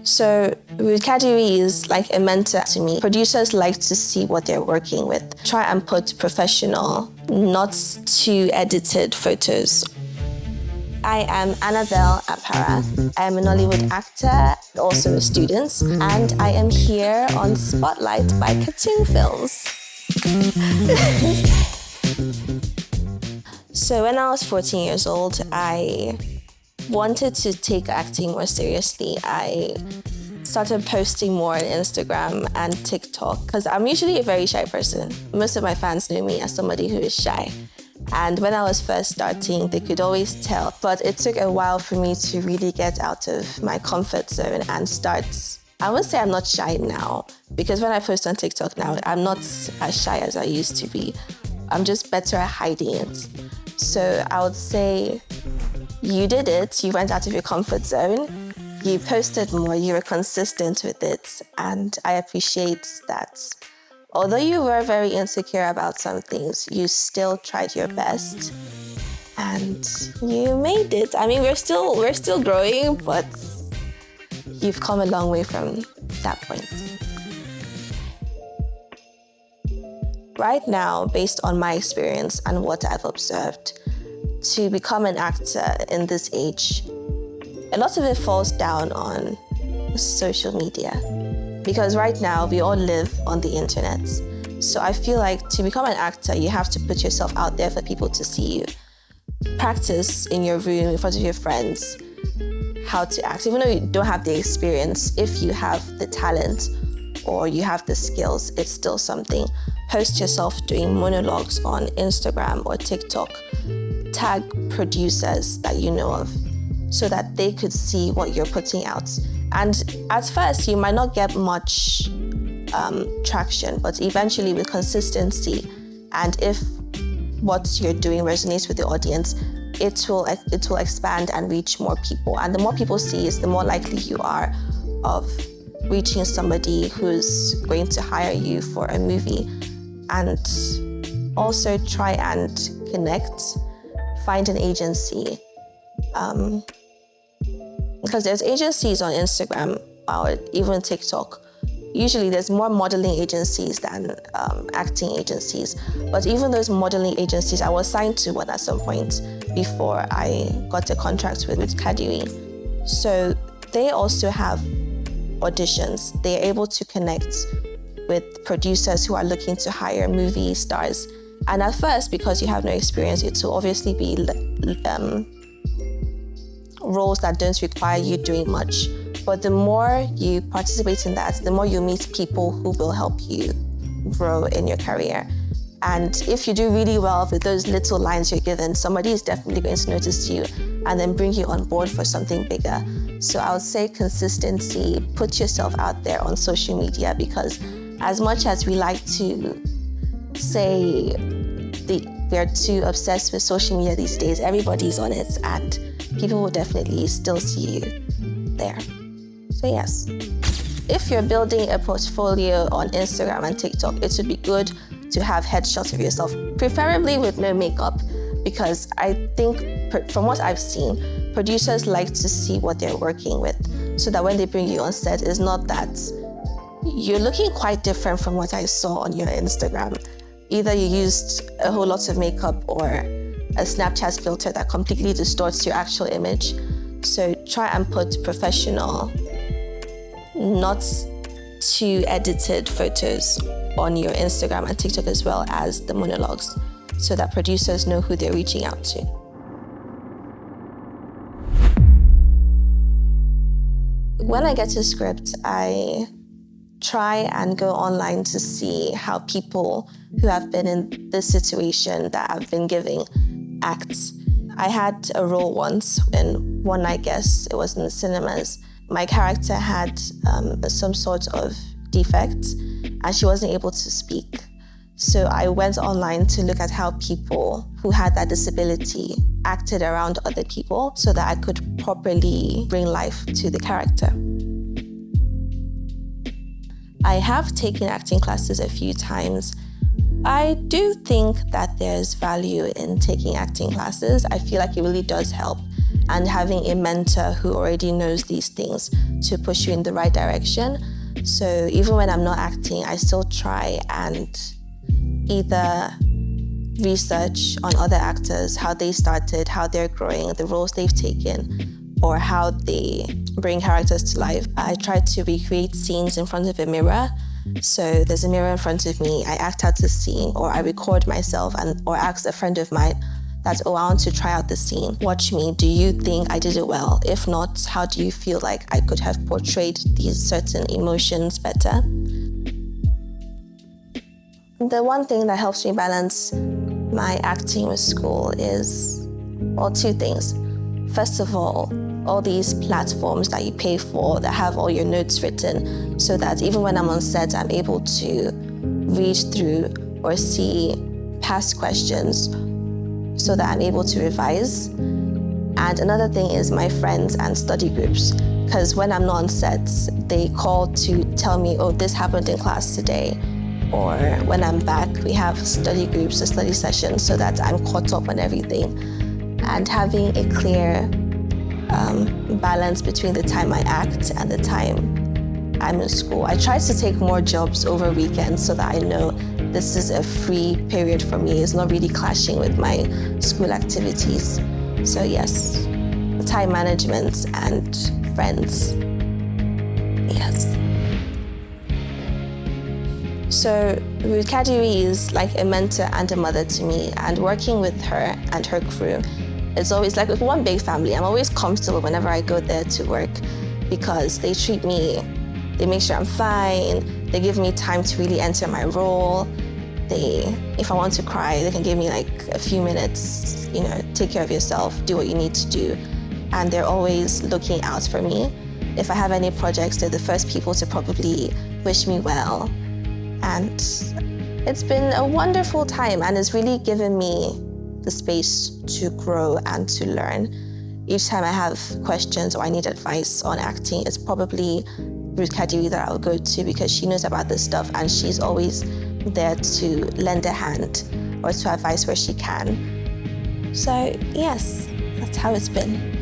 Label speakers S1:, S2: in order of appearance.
S1: So Ruth Kadiri is like a mentor to me. Producers like to see what they're working with. Try and put professional, not too edited photos. I am Annabel Apara. I am a Nollywood actor, also a student, and I am here on Spotlight by katungfilms. So when I was 14 years old, I wanted to take acting more seriously. I started posting more on Instagram and TikTok because I'm usually a very shy person. Most of my fans know me as somebody who is shy. And when I was first starting, they could always tell. But it took a while for me to really get out of my comfort zone and start. I would say I'm not shy now, because when I post on TikTok now, I'm not as shy as I used to be. I'm just better at hiding it. So I would say you did it, you went out of your comfort zone, you posted more, you were consistent with it, and I appreciate that. Although you were very insecure about some things, you still tried your best, and you made it. I mean, we're still growing, but you've come a long way from that point. Right now, based on my experience and what I've observed, to become an actor in this age, a lot of it falls down on social media. Because right now, we all live on the internet. So I feel like to become an actor, you have to put yourself out there for people to see you. Practice in your room, in front of your friends, how to act. Even though you don't have the experience, if you have the talent or you have the skills, it's still something. Post yourself doing monologues on Instagram or TikTok. Tag producers that you know of so that they could see what you're putting out. And at first, you might not get much traction, but eventually with consistency, and if what you're doing resonates with the audience, it will expand and reach more people. And the more people see is the more likely you are of reaching somebody who's going to hire you for a movie. And also try and connect, find an agency. Because there's agencies on Instagram or even TikTok. Usually there's more modeling agencies than acting agencies. But even those modeling agencies, I was signed to one at some point before I got a contract with Kadiri. So they also have auditions. They're able to connect with producers who are looking to hire movie stars. And at first, because you have no experience, it will obviously be roles that don't require you doing much. But the more you participate in that, the more you meet people who will help you grow in your career. And if you do really well with those little lines you're given, somebody is definitely going to notice you and then bring you on board for something bigger. So I would say consistency, put yourself out there on social media, because as much as we like to say we're too obsessed with social media these days, everybody's on it and people will definitely still see you there. So yes, if you're building a portfolio on Instagram and TikTok, it would be good to have headshots of yourself, preferably with no makeup, because I think from what I've seen, producers like to see what they're working with, so that when they bring you on set, it's not that you're looking quite different from what I saw on your Instagram. Either you used a whole lot of makeup or a Snapchat filter that completely distorts your actual image. So try and put professional, not too edited photos on your Instagram and TikTok, as well as the monologues, so that producers know who they're reaching out to. When I get a script, I try and go online to see how people who have been in this situation that I've been giving act. I had a role once in One Night Guest. It was in the cinemas. My character had some sort of defect and she wasn't able to speak. So I went online to look at how people who had that disability acted around other people so that I could properly bring life to the character. I have taken acting classes a few times. I do think that there's value in taking acting classes. I feel like it really does help. and having a mentor who already knows these things to push you in the right direction. So even when I'm not acting, I still try and either research on other actors, how they started, how they're growing, the roles they've taken, or how they bring characters to life. I try to recreate scenes in front of a mirror. So there's a mirror in front of me, I act out the scene, or I record myself or ask a friend of mine that, I want to try out the scene. Watch me, do you think I did it well? If not, how do you feel like I could have portrayed these certain emotions better? The one thing that helps me balance my acting with school is, well, two things. First of all these platforms that you pay for that have all your notes written, so that even when I'm on set, I'm able to read through or see past questions so that I'm able to revise. And another thing is my friends and study groups, because when I'm not on set, they call to tell me, oh, this happened in class today. Or when I'm back, we have study groups or study sessions so that I'm caught up on everything. And having a clear balance between the time I act and the time I'm in school. I try to take more jobs over weekends so that I know this is a free period for me. It's not really clashing with my school activities. So yes, time management and friends. Yes. So Ruth Kadiri is like a mentor and a mother to me, and working with her and her crew, it's always like one big family. I'm always comfortable whenever I go there to work because they treat me, they make sure I'm fine, they give me time to really enter my role. If I want to cry, they can give me like a few minutes, take care of yourself, do what you need to do. And they're always looking out for me. If I have any projects, they're the first people to probably wish me well. And it's been a wonderful time, and it's really given me the space to grow and to learn. Each time I have questions or I need advice on acting, it's probably Ruth Kadiri that I'll go to because she knows about this stuff and she's always there to lend a hand or to advise where she can. So yes, that's how it's been.